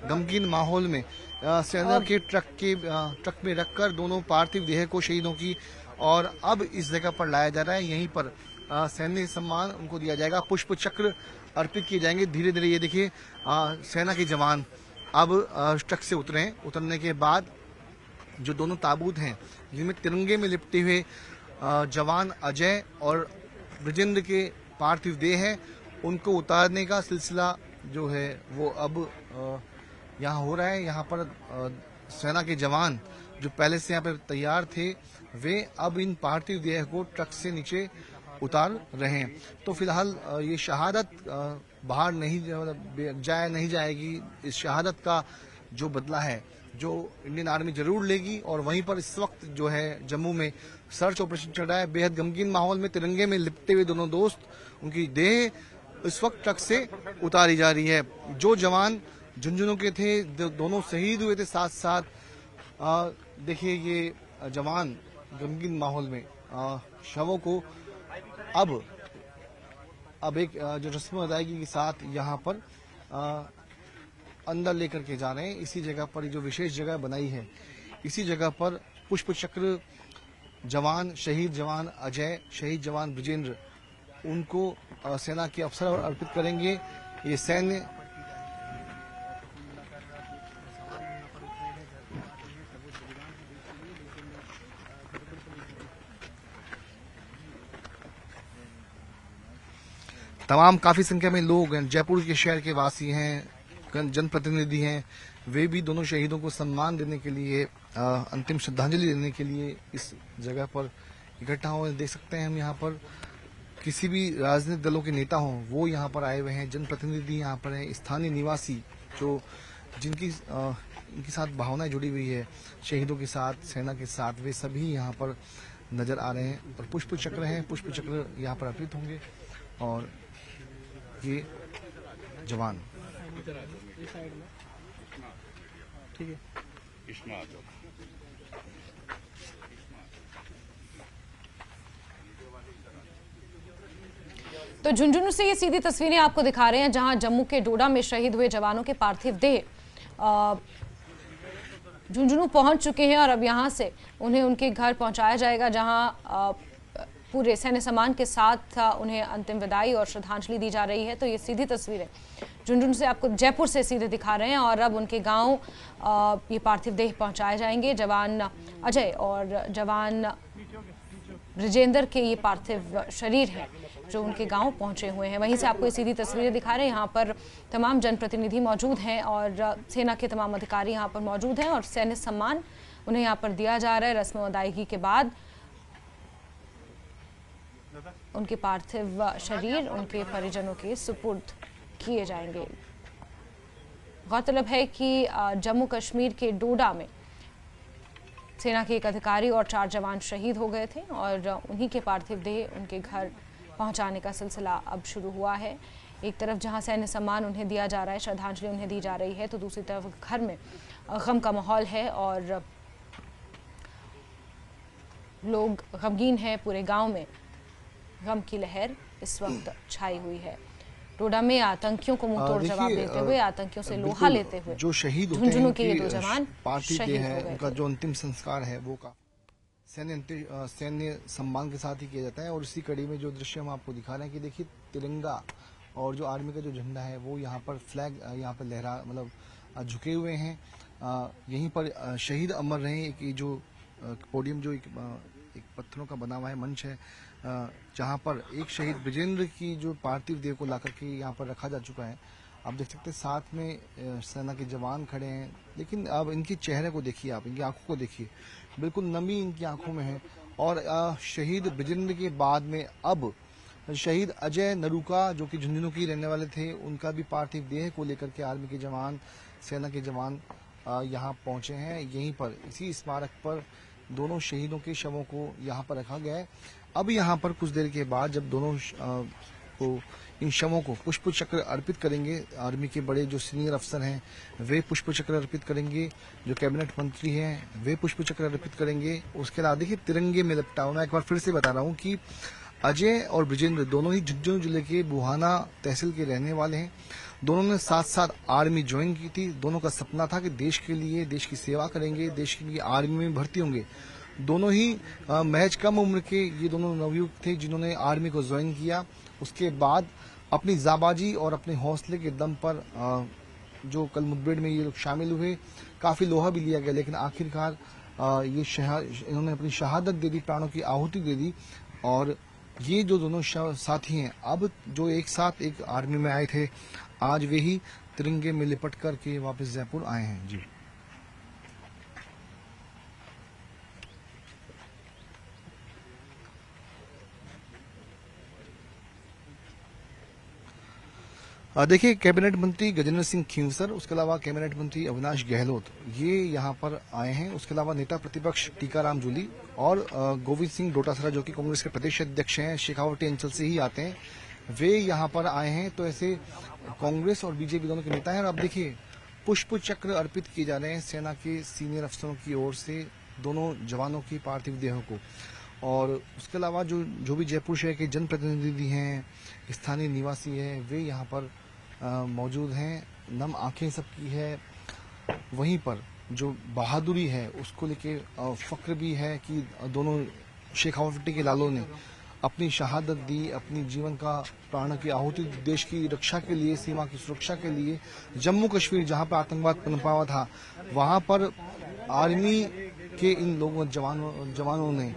गमगीन माहौल में सेना के ट्रक में रखकर दोनों पार्थिव देह को शहीदों की और अब इस जगह पर लाया जा रहा है। यहीं पर सैन्य सम्मान उनको दिया जाएगा, पुष्प चक्र अर्पित किए जाएंगे। धीरे धीरे ये देखिए सेना के जवान अब ट्रक से उतरने के बाद जो दोनों ताबूत हैं जिनमें तिरंगे में लिपटे हुए जवान अजय और ब्रजेंद्र के पार्थिव देह है, उनको उतारने का सिलसिला जो है वो अब यहाँ हो रहा है। यहाँ पर सेना के जवान जो पहले से यहाँ पर तैयार थे वे अब इन पार्थिव देह को ट्रक से नीचे उतार रहे हैं। तो फिलहाल ये शहादत बाहर नहीं जाएगी। इस शहादत का जो बदला है जो इंडियन आर्मी जरूर लेगी। और वहीं पर इस वक्त जो है जम्मू में सर्च ऑपरेशन चल रहा है। बेहद गमगीन माहौल में तिरंगे में लिपटे हुए दोनों दोस्त, उनकी देह इस वक्त ट्रक से उतारी जा रही है। जो जवान झुंझुनू के थे दोनों शहीद हुए थे साथ साथ। देखिए ये जवान गमगीन माहौल में शवों को अब एक जो रस्म अदायगी के साथ यहाँ पर अंदर लेकर के जा रहे हैं। इसी जगह पर जो विशेष जगह बनाई है, इसी जगह पर पुष्प चक्र जवान, शहीद जवान अजय, शहीद जवान ब्रजेंद्र, उनको सेना के अफसर अर्पित करेंगे। ये सैन्य तमाम काफी संख्या में लोग जयपुर के शहर के वासी हैं, जनप्रतिनिधि हैं, वे भी दोनों शहीदों को सम्मान देने के लिए, अंतिम श्रद्धांजलि देने के लिए इस जगह पर इकट्ठा हुए। देख सकते हैं हम यहाँ पर किसी भी राजनीतिक दलों के नेता हों वो यहाँ पर आए हुए हैं, जनप्रतिनिधि यहाँ पर हैं, स्थानीय निवासी जो जिनकी इनके साथ भावनाएं जुड़ी हुई है शहीदों के साथ, सेना के साथ, वे सभी यहाँ पर नजर आ रहे हैं। और पुष्प चक्र हैं, पुष्प चक्र यहाँ पर अर्पित होंगे। और ये जवान ठीक है। तो झुंझुनू से ये सीधी तस्वीरें आपको दिखा रहे हैं जहां जम्मू के डोडा में शहीद हुए जवानों के पार्थिव देह झुंझुनू पहुंच चुके हैं और अब यहां से उन्हें उनके घर पहुंचाया जाएगा, जहां पूरे सैन्य सम्मान के साथ उन्हें अंतिम विदाई और श्रद्धांजलि दी जा रही है। तो ये सीधी तस्वीरें झुंझुनू से आपको जयपुर से सीधे दिखा रहे हैं और अब उनके गांव ये पार्थिव देह पहुंचाए जाएंगे। जवान अजय और जवान ब्रजेंद्र के ये पार्थिव शरीर हैं जो उनके गांव पहुंचे हुए हैं। वहीं से आपको ये सीधी तस्वीरें दिखा रहे हैं। यहाँ पर तमाम जनप्रतिनिधि मौजूद हैं और सेना के तमाम अधिकारी यहाँ पर मौजूद हैं और सैन्य सम्मान उन्हें यहाँ पर दिया जा रहा है। रस्म अदायगी के बाद उनके पार्थिव शरीर उनके परिजनों के सुपुर्द किए जाएंगे। गौरतलब है कि जम्मू कश्मीर के डोडा में सेना के एक अधिकारी और 4 जवान शहीद हो गए थे और उन्हीं के पार्थिव देह उनके घर पहुंचाने का सिलसिला अब शुरू हुआ है। एक तरफ जहां सैन्य सम्मान उन्हें दिया जा रहा है, श्रद्धांजलि उन्हें दी जा रही है, तो दूसरी तरफ घर में गम का माहौल है और लोग गमगीन हैं। पूरे गांव में गम की लहर इस वक्त छाई हुई है। डोडा में आतंकियों को मुंह तोड़ जवाब देते हुए, आतंकियों से लोहा लेते हुए जो शहीद होते हैं, झुंझुनू के ये 2 जवान पार्थिव देह है, उनका जो अंतिम संस्कार है वो का सैन्य सम्मान के साथ ही किया जाता है। और इसी कड़ी में जो दृश्य हम आपको दिखा रहे हैं कि देखिए तिरंगा और जो आर्मी का जो झंडा है वो यहाँ पर फ्लैग यहाँ पर लहरा मतलब झुके हुए हैं। यहीं पर शहीद अमर रहे। कि जो पोडियम जो एक पत्थरों का बना हुआ है मंच है जहाँ पर एक शहीद ब्रजेंद्र की जो पार्थिव देह को लाकर के यहाँ पर रखा जा चुका है। आप देख सकते हैं साथ में सेना के जवान खड़े हैं, लेकिन अब इनके चेहरे को देखिए, आप इनकी आंखों को देखिए, बिल्कुल नमी इनकी आंखों में है। और शहीद ब्रजेंद्र के बाद में अब शहीद अजय नरूका जो कि झुंझुनू की रहने वाले थे, उनका भी पार्थिव देह को लेकर के आर्मी के जवान, सेना के जवान यहाँ पहुंचे हैं। यहीं पर इसी स्मारक पर दोनों शहीदों के शवों को यहाँ पर रखा गया है। अब यहाँ पर कुछ देर के बाद जब दोनों को इन शवों को पुष्प चक्र अर्पित करेंगे, आर्मी के बड़े जो सीनियर अफसर हैं वे पुष्प चक्र अर्पित करेंगे, जो कैबिनेट मंत्री हैं वे पुष्प चक्र अर्पित करेंगे। उसके अलावा देखिए तिरंगे में लिपटा हुआ, मैं एक बार फिर से बता रहा हूँ कि अजय और ब्रिजेंद्र दोनों ही झुंझुनू जिले के बुहाना तहसील के रहने वाले हैं। दोनों ने साथ साथ आर्मी ज्वाइन की थी। दोनों का सपना था कि देश के लिए, देश की सेवा करेंगे, देश के लिए आर्मी में भर्ती होंगे। दोनों ही महज कम उम्र के ये दोनों नवयुवक थे जिन्होंने आर्मी को ज्वाइन किया। उसके बाद अपनी जाबाजी और अपने हौसले के दम पर जो कल मुठभेड़ में ये लोग शामिल हुए, काफी लोहा भी लिया गया, लेकिन आखिरकार इन्होंने अपनी शहादत दे दी, प्राणों की आहुति दे दी। और ये जो दोनों साथी हैं, अब जो एक साथ एक आर्मी में आए थे, आज वे ही तिरंगे में लिपट कर के वापस जयपुर आए हैं। जी देखिए, कैबिनेट मंत्री गजेंद्र सिंह खींवसर, उसके अलावा कैबिनेट मंत्री अविनाश गहलोत, ये यहाँ पर आए हैं। उसके अलावा नेता प्रतिपक्ष टीकाराम जूली और गोविंद सिंह डोटासरा, जो कि कांग्रेस के प्रदेश अध्यक्ष हैं, शेखावटी अंचल से ही आते हैं, वे यहाँ पर आए हैं। तो ऐसे कांग्रेस और बीजेपी दोनों के नेता हैं। और अब देखिए, पुष्प चक्र अर्पित किए जा रहे हैं सेना के सीनियर अफसरों की ओर से दोनों जवानों की पार्थिव देहों को। और उसके अलावा जो भी जयपुर शहर के जनप्रतिनिधि हैं, स्थानीय निवासी हैं, वे यहाँ पर मौजूद हैं। नम आंखें सबकी है। वहीं पर जो बहादुरी है उसको लेके फक्र भी है कि दोनों शेखावटी के लालों ने अपनी शहादत दी, अपनी जीवन का प्राण की आहुति देश की रक्षा के लिए, सीमा की सुरक्षा के लिए। जम्मू कश्मीर जहां पर आतंकवाद पनपा हुआ था, वहां पर आर्मी के इन लोगों जवानों ने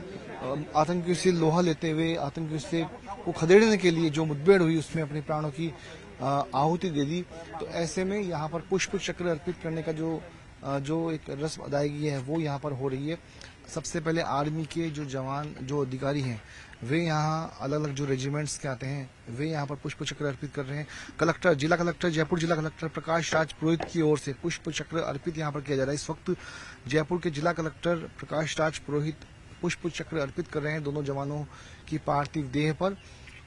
आतंकियों से लोहा लेते हुए, आतंकियों से को खदेड़ने के लिए जो मुठभेड़ हुई उसमें अपने प्राणों की आहुति दे दी। तो ऐसे में यहाँ पर पुष्प चक्र अर्पित करने का जो एक रस्म अदायगी है वो यहाँ पर हो रही है। सबसे पहले आर्मी के जो जवान, जो अधिकारी हैं, वे यहाँ अलग अलग जो रेजिमेंट्स के आते हैं, वे यहाँ पर पुष्प चक्र अर्पित कर रहे हैं। कलेक्टर, जिला कलेक्टर, जयपुर जिला कलेक्टर प्रकाश राज पुरोहित की ओर से पुष्प चक्र अर्पित यहाँ पर किया जा रहा है। इस वक्त जयपुर के जिला कलेक्टर प्रकाश राज पुरोहित पुष्प चक्र अर्पित कर रहे हैं दोनों जवानों की पार्थिव देह पर।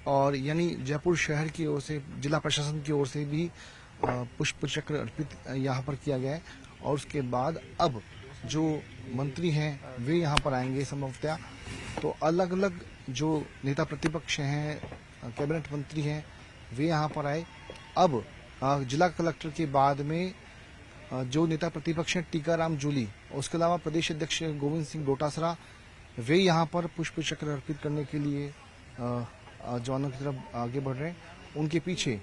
और यानी जयपुर शहर की ओर से, जिला प्रशासन की ओर से भी पुष्प चक्र अर्पित यहाँ पर किया गया है। और उसके बाद अब जो मंत्री हैं वे यहाँ पर आएंगे संभवतः। तो अलग अलग जो नेता प्रतिपक्ष हैं, कैबिनेट मंत्री हैं, वे यहाँ पर आए। अब जिला कलेक्टर के बाद में जो नेता प्रतिपक्ष हैं टीकाराम जूली, उसके अलावा प्रदेश अध्यक्ष गोविंद सिंह डोटासरा, वे यहाँ पर पुष्प चक्र अर्पित करने के लिए जवानों की तरफ आगे बढ़ रहे हैं। उनके पीछे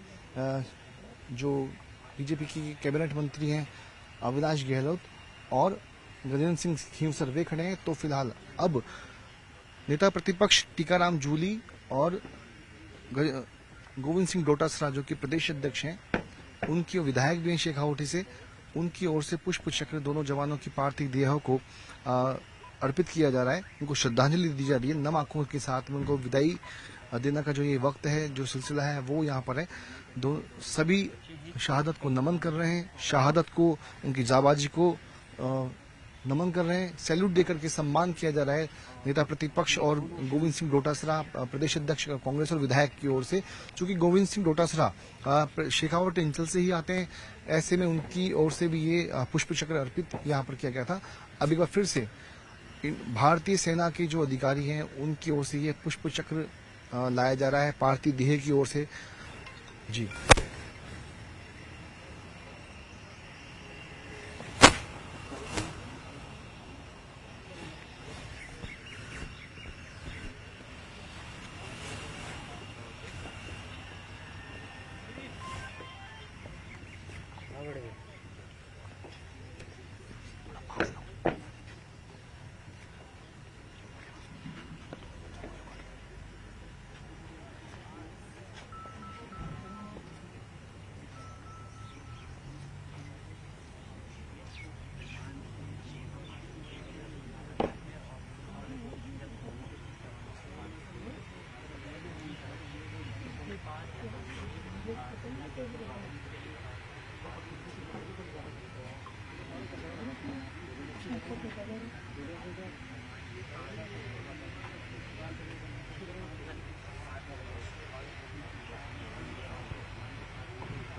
जो बीजेपी की कैबिनेट मंत्री हैं अविनाश गहलोत और गजेंद्र सिंह खींवसर, वे खड़े हैं। तो फिलहाल अब नेता प्रतिपक्ष टीकाराम जूली और गोविंद सिंह डोटासरा, जो कि प्रदेश अध्यक्ष हैं, उनके विधायक भी हैं शेखावटी से, उनकी ओर से पुष्प चक्र दोनों जवानों की पार्थिव देहों को अर्पित किया जा रहा है। उनको श्रद्धांजलि दी जा रही है। नम आंखों के साथ में उनको विदाई देने का जो ये वक्त है, जो सिलसिला है, वो यहाँ पर है। सभी शहादत को नमन कर रहे हैं, शहादत को, उनकी जाबाजी को नमन कर रहे हैं। सैल्यूट देकर के सम्मान किया जा रहा है नेता प्रतिपक्ष और गोविंद सिंह डोटासरा, प्रदेश अध्यक्ष कांग्रेस और विधायक की ओर से। चूंकि गोविंद सिंह डोटासरा शेखावटी अंचल से ही आते हैं, ऐसे में उनकी ओर से भी ये पुष्प चक्र अर्पित यहाँ पर किया गया था। अब एक बार फिर से भारतीय सेना के जो अधिकारी हैं उनकी ओर से ये पुष्प चक्र लाया जा रहा है पार्थिव देह की ओर से। जी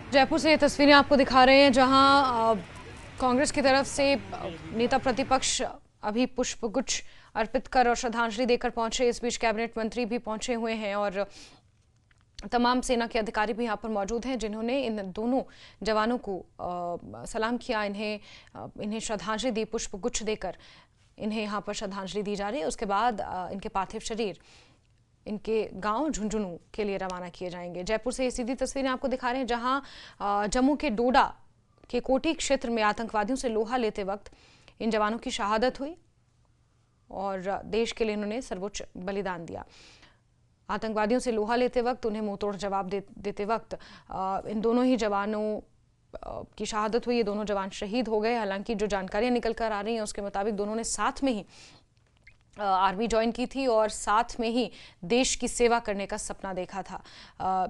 जयपुर से ये तस्वीरें आपको दिखा रहे हैं, जहां कांग्रेस की तरफ से नेता प्रतिपक्ष अभी पुष्प गुच्छ अर्पित कर और श्रद्धांजलि देकर पहुंचे। इस बीच कैबिनेट मंत्री भी पहुंचे हुए हैं और तमाम सेना के अधिकारी भी यहाँ पर मौजूद हैं, जिन्होंने इन दोनों जवानों को सलाम किया, इन्हें श्रद्धांजलि दी, पुष्प गुच्छ देकर इन्हें यहाँ पर श्रद्धांजलि दी जा रही है। उसके बाद इनके पार्थिव शरीर इनके गांव झुंझुनू के लिए रवाना किए जाएंगे। जयपुर से ये सीधी तस्वीरें आपको दिखा रहे हैं, जहां जम्मू के डोडा के कोटी क्षेत्र में आतंकवादियों से लोहा लेते वक्त इन जवानों की शहादत हुई और देश के लिए इन्होंने सर्वोच्च बलिदान दिया। आतंकवादियों से लोहा लेते वक्त, उन्हें मुंहतोड़ जवाब देते वक्त इन दोनों ही जवानों की शहादत हुई। ये दोनों जवान शहीद हो गए। हालांकि जो जानकारियां निकल कर आ रही हैं उसके मुताबिक दोनों ने साथ में ही आर्मी ज्वाइन की थी और साथ में ही देश की सेवा करने का सपना देखा था।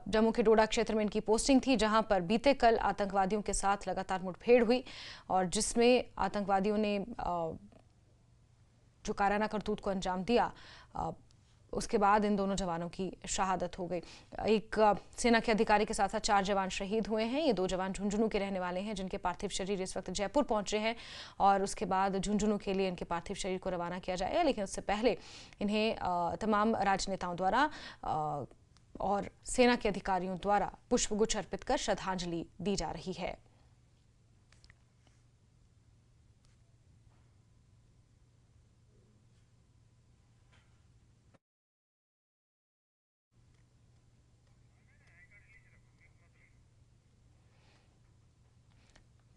जम्मू के डोडा क्षेत्र में इनकी पोस्टिंग थी, जहां पर बीते कल आतंकवादियों के साथ लगातार मुठभेड़ हुई और जिसमें आतंकवादियों ने जो काराना करतूत को अंजाम दिया, उसके बाद इन दोनों जवानों की शहादत हो गई। एक सेना के अधिकारी के साथ साथ 4 जवान शहीद हुए हैं। ये 2 जवान झुंझुनू के रहने वाले हैं, जिनके पार्थिव शरीर इस वक्त जयपुर पहुंचे हैं और उसके बाद झुंझुनू के लिए इनके पार्थिव शरीर को रवाना किया जाएगा। लेकिन उससे पहले इन्हें तमाम राजनेताओं द्वारा और सेना के अधिकारियों द्वारा पुष्पगुच्छ अर्पित कर श्रद्धांजलि दी जा रही है।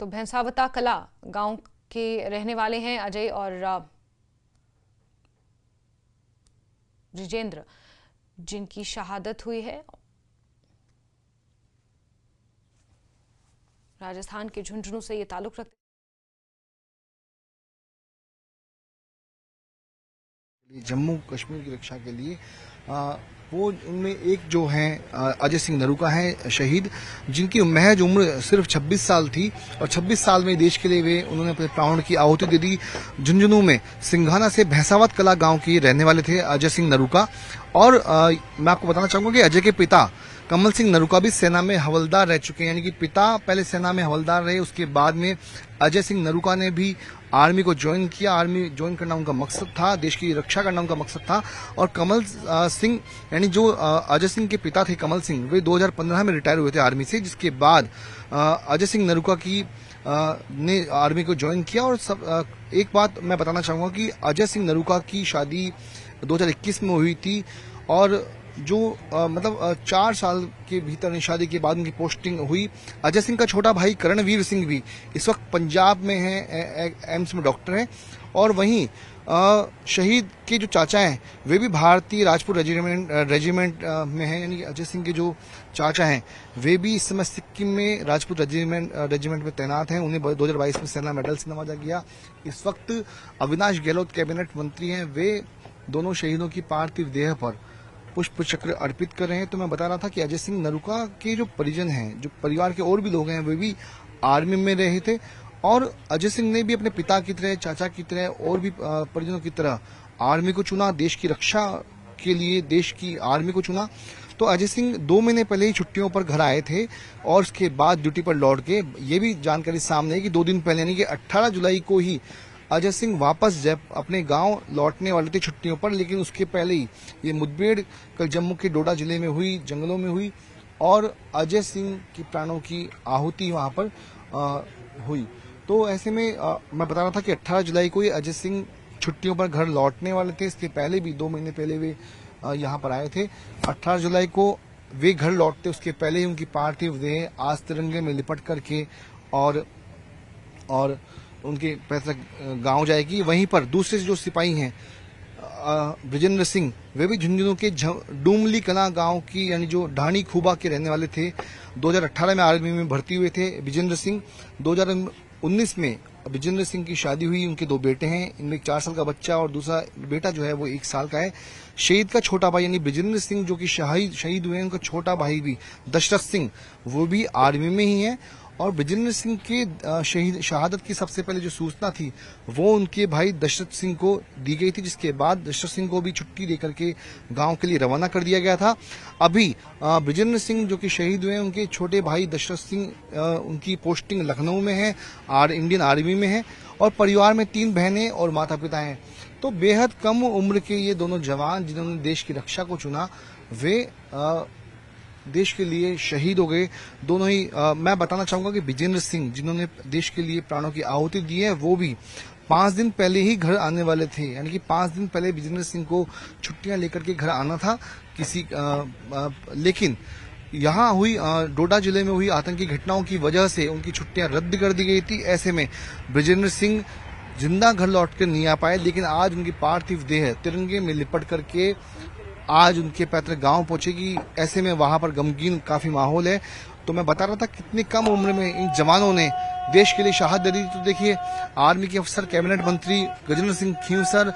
तो भैंसावता कला गांव के रहने वाले हैं अजय और विजेंद्र, जिनकी शहादत हुई है। राजस्थान के झुंझुनू से ये ताल्लुक रखते जम्मू कश्मीर की रक्षा के लिए वो उनमें एक जो हैं अजय सिंह नरूका हैं शहीद, जिनकी महज उम्र सिर्फ 26 साल थी और 26 साल में देश के लिए वे उन्होंने अपने प्राणों की आहुति दे दी। झुंझुनू में सिंघाना से भैंसावत कला गांव के रहने वाले थे अजय सिंह नरूका। और मैं आपको बताना चाहूंगा कि अजय के पिता कमल सिंह नरूका भी सेना में हवलदार रह चुके हैं, यानी कि पिता पहले सेना में हवलदार रहे, उसके बाद में अजय सिंह नरूका ने भी आर्मी को ज्वाइन किया। आर्मी ज्वाइन करना उनका मकसद था, देश की रक्षा करना उनका मकसद था। और कमल सिंह यानी जो अजय सिंह के पिता थे कमल सिंह, वे 2015 में रिटायर हुए थे आर्मी से, जिसके बाद अजय सिंह नरूका की ने आर्मी को ज्वाइन किया। और एक बात मैं बताना चाहूंगा कि अजय सिंह नरूका की शादी 2021 में हुई थी और जो 4 साल के भीतर शादी के बाद उनकी पोस्टिंग हुई। अजय सिंह का छोटा भाई करणवीर सिंह भी इस वक्त पंजाब में है, एम्स में डॉक्टर है। और वहीं शहीद के जो चाचा हैं वे भी भारतीय राजपूत रेजिमेंट में हैं, यानी कि अजय सिंह के जो चाचा हैं वे भी इस समय सिक्किम में राजपूत रेजिमेंट में तैनात हैं। उन्हें 2022 में सेना मेडल से नवाजा गया। इस वक्त अविनाश गहलोत कैबिनेट मंत्री हैं, वे दोनों शहीदों की पार्थिव देह पर पुष्प चक्र अर्पित कर रहे हैं। तो मैं बता रहा था कि अजय सिंह नरूका के जो परिजन हैं, जो परिवार के और भी लोग हैं, वे भी आर्मी में रहे थे और अजय सिंह ने भी अपने पिता की तरह, चाचा की तरह और भी परिजनों की तरह आर्मी को चुना, देश की रक्षा के लिए देश की आर्मी को चुना। तो अजय सिंह 2 महीने पहले ही छुट्टियों पर घर आए थे और उसके बाद ड्यूटी पर लौट के ये भी जानकारी सामने है कि 2 दिन पहले यानी कि 18 जुलाई को ही अजय सिंह वापस जब अपने गांव लौटने वाले थे छुट्टियों पर, लेकिन उसके पहले ही ये मुठभेड़ कल जम्मू के डोडा जिले में हुई, जंगलों में हुई और अजय सिंह की प्राणों की आहुति वहां पर हुई। तो ऐसे में मैं बता रहा था कि 18 जुलाई को ही अजय सिंह छुट्टियों पर घर लौटने वाले थे। इसके पहले भी 2 महीने पहले वे यहाँ पर आए थे। 18 जुलाई को वे घर लौटते, उसके पहले ही उनकी पार्थिव देह आज तिरंगे में लिपट करके और उनके पैतृक गांव जाएगी। वहीं पर दूसरे जो सिपाही हैं ब्रिजेंद्र सिंह, वे भी झुंझुनू के डूमली कला गांव की यानी जो ढाणी खूबा के रहने वाले थे। 2018 में आर्मी में भर्ती हुए थे ब्रिजेंद्र सिंह। 2019 में ब्रिजेंद्र सिंह की शादी हुई, उनके 2 बेटे हैं, इनमें 4 साल का बच्चा और दूसरा बेटा जो है वो 1 साल का है। शहीद का छोटा भाई यानी ब्रिजेंद्र सिंह जो कि शहीद हुए हैं, उनका छोटा भाई भी दशरथ सिंह वो भी आर्मी में ही है। और ब्रिजेंद्र सिंह के शहादत की सबसे पहले जो सूचना थी वो उनके भाई दशरथ सिंह को दी गई थी, जिसके बाद दशरथ सिंह को भी छुट्टी देकर के गांव के लिए रवाना कर दिया गया था। अभी ब्रिजेंद्र सिंह जो कि शहीद हुए हैं, उनके छोटे भाई दशरथ सिंह उनकी पोस्टिंग लखनऊ में है, इंडियन आर्मी में है और परिवार में 3 बहनें और माता पिता हैं। तो बेहद कम उम्र के ये दोनों जवान जिन्होंने देश की रक्षा को चुना, वे देश के लिए शहीद हो गए। दोनों ही मैं बताना चाहूंगा कि विजेंद्र सिंह जिन्होंने देश के लिए प्राणों की आहुति दी है, वो भी 5 दिन पहले ही घर आने वाले थे। यानी कि 5 दिन पहले विजेंद्र सिंह को छुट्टियां लेकर के घर आना था लेकिन यहाँ हुई डोडा जिले में हुई आतंकी घटनाओं की वजह से उनकी छुट्टियां रद्द कर दी गई थी। ऐसे में विजेंद्र सिंह जिंदा घर लौट कर नहीं आ पाए, लेकिन आज उनकी पार्थिव देह तिरंगे में लिपट करके आज उनके पैतृक गांव पहुंचेगी। ऐसे में वहां पर गमगीन काफी माहौल है। तो मैं बता रहा था कितनी कम उम्र में इन जवानों ने देश के लिए शहादत दे दी। तो देखिए, आर्मी के अफसर, कैबिनेट मंत्री गजेंद्र सिंह खींवसर,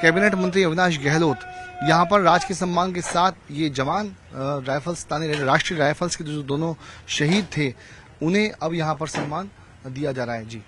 कैबिनेट मंत्री अविनाश गहलोत, यहाँ पर राज के सम्मान के साथ ये जवान राइफल्स राष्ट्रीय राइफल्स के जो दोनों शहीद थे, उन्हें अब यहाँ पर सम्मान दिया जा रहा है। जी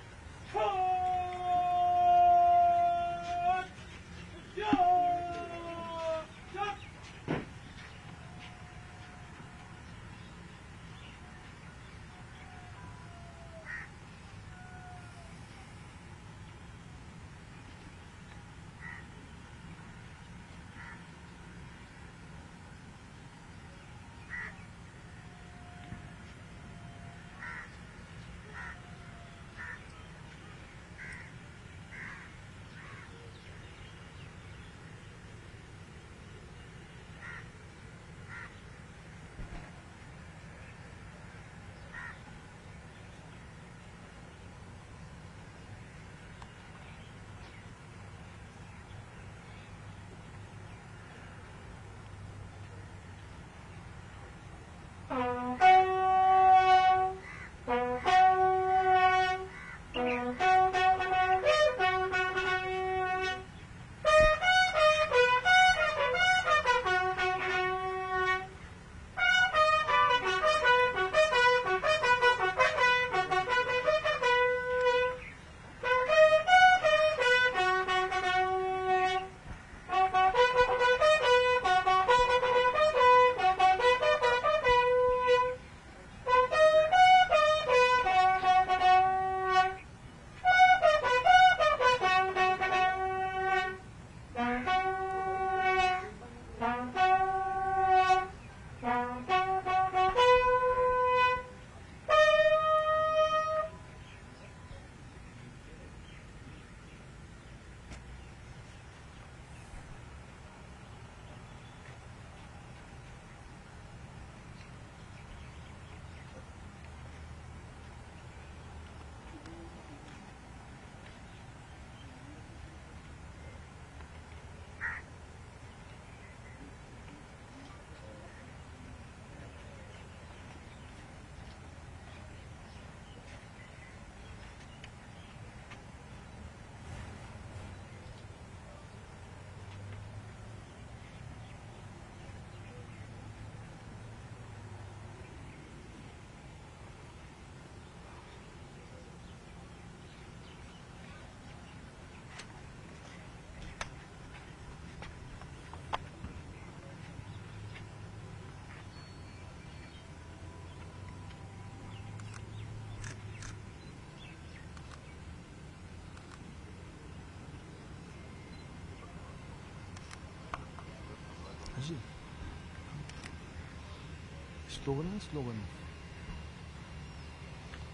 स्लोगन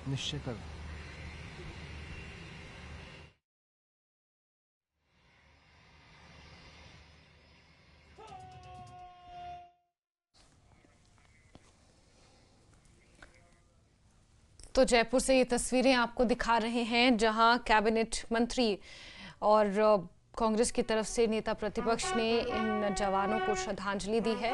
निश्चय कर। तो जयपुर से ये तस्वीरें आपको दिखा रहे हैं, जहां कैबिनेट मंत्री और कांग्रेस की तरफ से नेता प्रतिपक्ष ने इन जवानों को श्रद्धांजलि दी है।